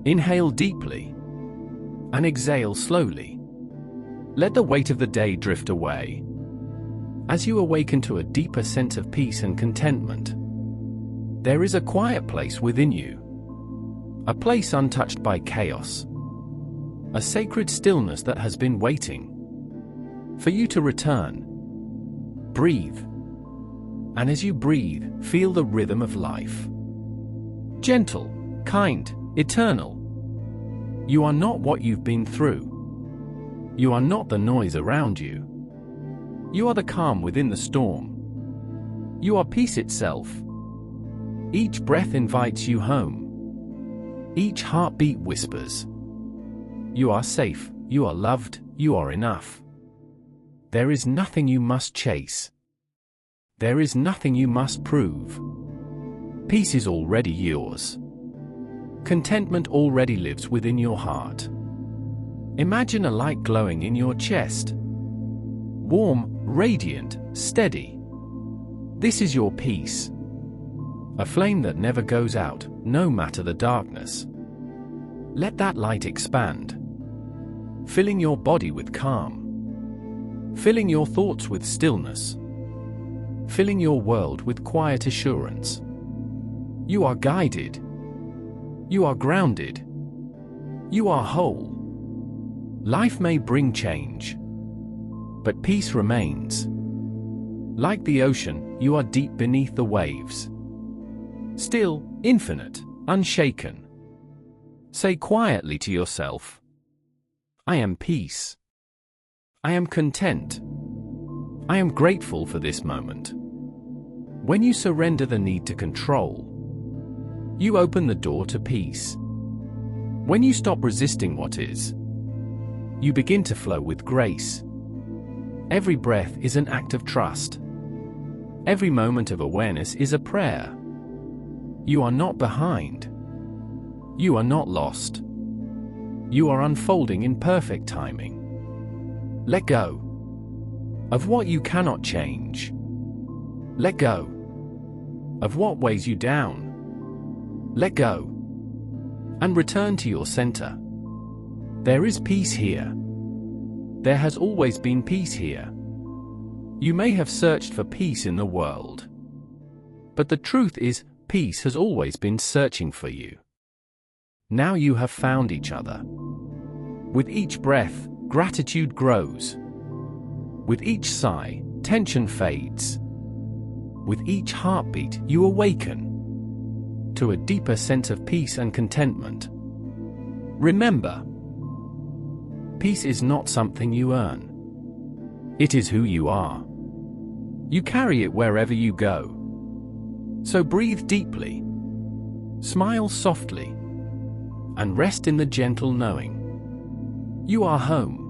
Inhale deeply and exhale slowly. Let the weight of the day drift away. As you awaken to a deeper sense of peace and contentment, there is a quiet place within you, a place untouched by chaos, a sacred stillness that has been waiting for you to return. Breathe, and as you breathe, feel the rhythm of life. Gentle, kind, eternal. You are not what you've been through. You are not the noise around you. You are the calm within the storm. You are peace itself. Each breath invites you home. Each heartbeat whispers, you are safe, you are loved, you are enough. There is nothing you must chase. There is nothing you must prove. Peace is already yours. Contentment already lives within your heart. Imagine a light glowing in your chest. Warm, radiant, steady. This is your peace. A flame that never goes out, no matter the darkness. Let that light expand, filling your body with calm, filling your thoughts with stillness, filling your world with quiet assurance. You are guided. You are grounded. You are whole. Life may bring change, but peace remains. Like the ocean, you are deep beneath the waves. Still, infinite, unshaken. Say quietly to yourself, I am peace. I am content. I am grateful for this moment. When you surrender the need to control, you open the door to peace. When you stop resisting what is, you begin to flow with grace. Every breath is an act of trust. Every moment of awareness is a prayer. You are not behind. You are not lost. You are unfolding in perfect timing. Let go of what you cannot change. Let go of what weighs you down. Let go and return to your center. There is peace here. There has always been peace here. You may have searched for peace in the world, but the truth is, peace has always been searching for you. Now you have found each other. With each breath, gratitude grows. With each sigh, tension fades. With each heartbeat, you awaken to a deeper sense of peace and contentment. Remember, peace is not something you earn. It is who you are. You carry it wherever you go. So breathe deeply, smile softly, and rest in the gentle knowing you are home.